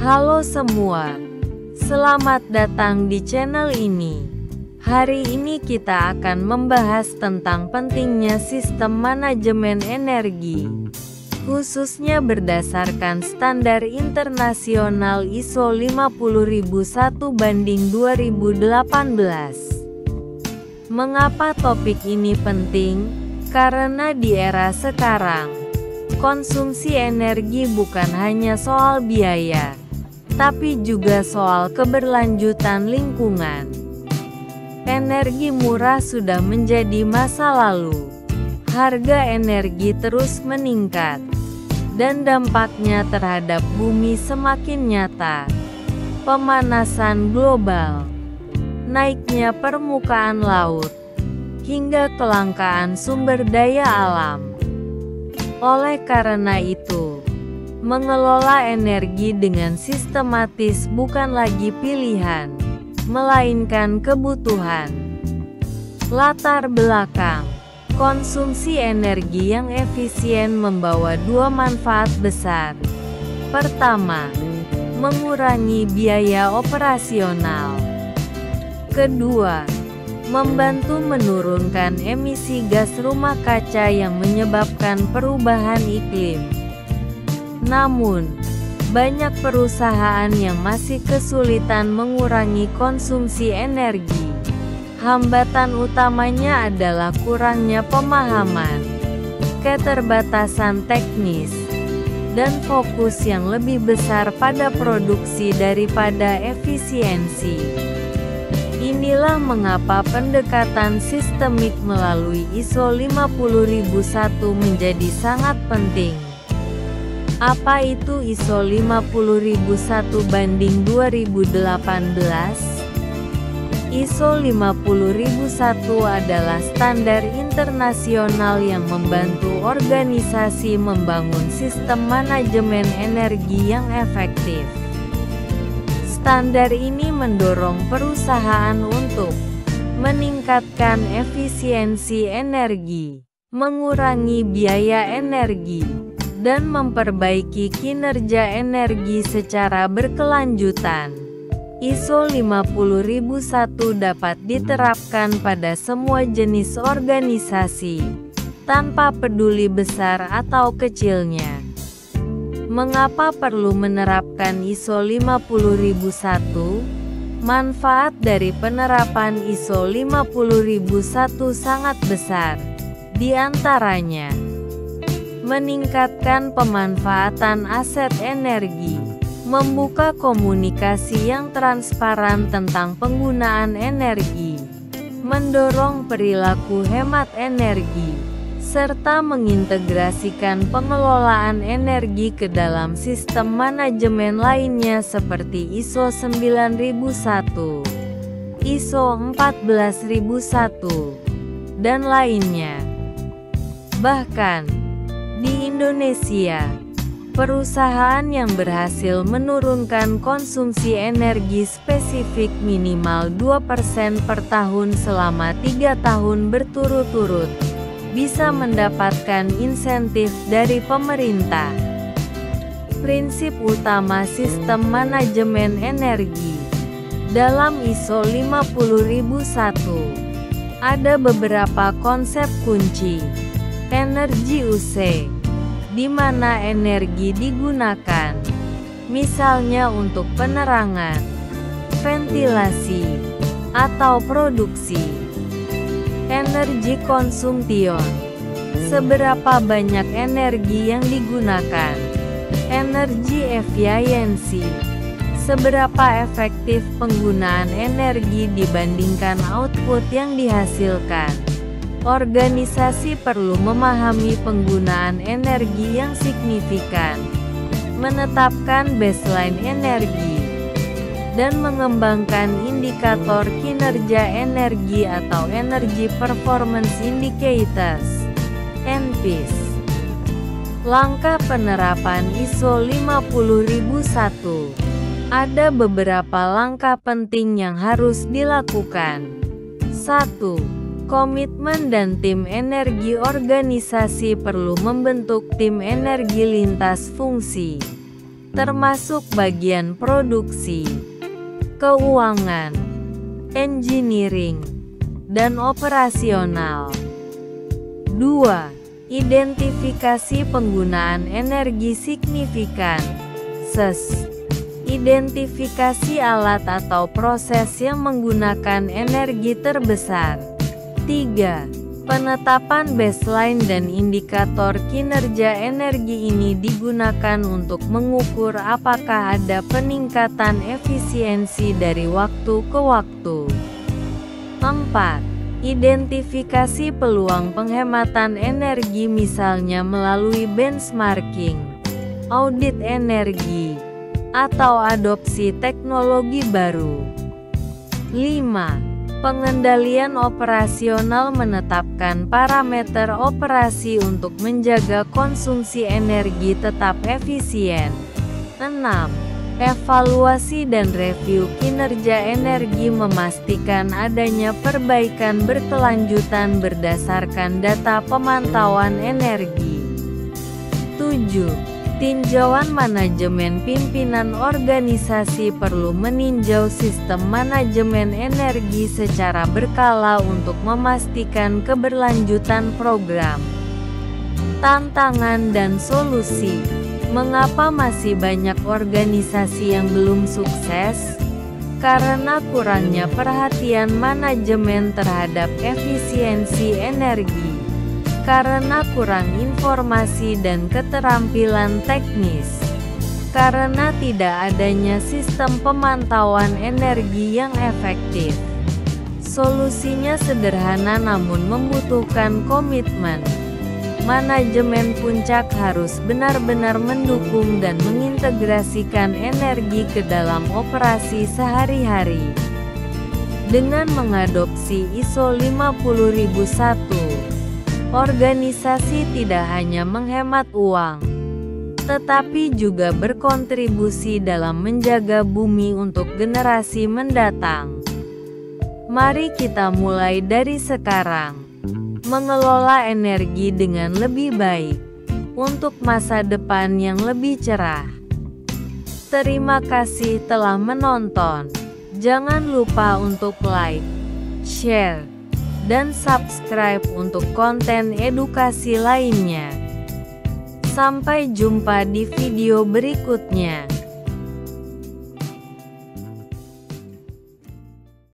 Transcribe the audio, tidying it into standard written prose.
Halo semua, selamat datang di channel ini. Hari ini kita akan membahas tentang pentingnya sistem manajemen energi, khususnya berdasarkan standar internasional ISO 50001/2018. Mengapa topik ini penting? Karena di era sekarang, konsumsi energi bukan hanya soal biaya, tapi juga soal keberlanjutan lingkungan. Energi murah sudah menjadi masa lalu. Harga energi terus meningkat, dan dampaknya terhadap bumi semakin nyata. Pemanasan global, naiknya permukaan laut, hingga kelangkaan sumber daya alam. Oleh karena itu, mengelola energi dengan sistematis bukan lagi pilihan, melainkan kebutuhan. Latar belakang: konsumsi energi yang efisien membawa dua manfaat besar. Pertama, mengurangi biaya operasional. Kedua, membantu menurunkan emisi gas rumah kaca yang menyebabkan perubahan iklim. Namun, banyak perusahaan yang masih kesulitan mengurangi konsumsi energi. Hambatan utamanya adalah kurangnya pemahaman, keterbatasan teknis, dan fokus yang lebih besar pada produksi daripada efisiensi. Inilah mengapa pendekatan sistemik melalui ISO 50001 menjadi sangat penting. Apa itu ISO 50001/2018? ISO 50001 adalah standar internasional yang membantu organisasi membangun sistem manajemen energi yang efektif. Standar ini mendorong perusahaan untuk meningkatkan efisiensi energi, mengurangi biaya energi, dan memperbaiki kinerja energi secara berkelanjutan. ISO 50001 dapat diterapkan pada semua jenis organisasi, tanpa peduli besar atau kecilnya. Mengapa perlu menerapkan ISO 50001? Manfaat dari penerapan ISO 50001 sangat besar. Di antaranya, meningkatkan pemanfaatan aset energi, membuka komunikasi yang transparan tentang penggunaan energi, mendorong perilaku hemat energi, serta mengintegrasikan pengelolaan energi ke dalam sistem manajemen lainnya seperti ISO 9001, ISO 14001, dan lainnya. Bahkan, di Indonesia, perusahaan yang berhasil menurunkan konsumsi energi spesifik minimal 2% per tahun selama 3 tahun berturut-turut, bisa mendapatkan insentif dari pemerintah. Prinsip utama sistem manajemen energi. Dalam ISO 50001, ada beberapa konsep kunci. Energi UC, di mana energi digunakan, misalnya untuk penerangan, ventilasi, atau produksi. Energi konsumtion, seberapa banyak energi yang digunakan. Energi efisiensi, seberapa efektif penggunaan energi dibandingkan output yang dihasilkan. Organisasi perlu memahami penggunaan energi yang signifikan, menetapkan baseline energi, dan mengembangkan indikator kinerja energi atau Energy Performance Indicators (ENPIS). Langkah penerapan ISO 50001. Ada beberapa langkah penting yang harus dilakukan. 1. Komitmen dan tim energi. Organisasi perlu membentuk tim energi lintas fungsi. termasuk bagian produksi, keuangan, engineering, dan operasional. 2. Identifikasi penggunaan energi signifikan. SES. Identifikasi alat atau proses yang menggunakan energi terbesar. 3. Penetapan baseline dan indikator kinerja energi ini digunakan untuk mengukur apakah ada peningkatan efisiensi dari waktu ke waktu. 4. Identifikasi peluang penghematan energi misalnya melalui benchmarking, audit energi, atau adopsi teknologi baru. 5. Pengendalian operasional menetapkan parameter operasi untuk menjaga konsumsi energi tetap efisien. 6. Evaluasi dan review kinerja energi memastikan adanya perbaikan berkelanjutan berdasarkan data pemantauan energi. 7. Tinjauan manajemen. Pimpinan organisasi perlu meninjau sistem manajemen energi secara berkala untuk memastikan keberlanjutan program. Tantangan dan solusi. Mengapa masih banyak organisasi yang belum sukses? Karena kurangnya perhatian manajemen terhadap efisiensi energi. Karena kurang informasi dan keterampilan teknis. Karena tidak adanya sistem pemantauan energi yang efektif. Solusinya sederhana namun membutuhkan komitmen. Manajemen puncak harus benar-benar mendukung dan mengintegrasikan energi ke dalam operasi sehari-hari. Dengan mengadopsi ISO 50001, organisasi tidak hanya menghemat uang, tetapi juga berkontribusi dalam menjaga bumi untuk generasi mendatang. Mari kita mulai dari sekarang, mengelola energi dengan lebih baik, untuk masa depan yang lebih cerah. Terima kasih telah menonton. Jangan lupa untuk like, share, dan subscribe untuk konten edukasi lainnya. Sampai jumpa di video berikutnya.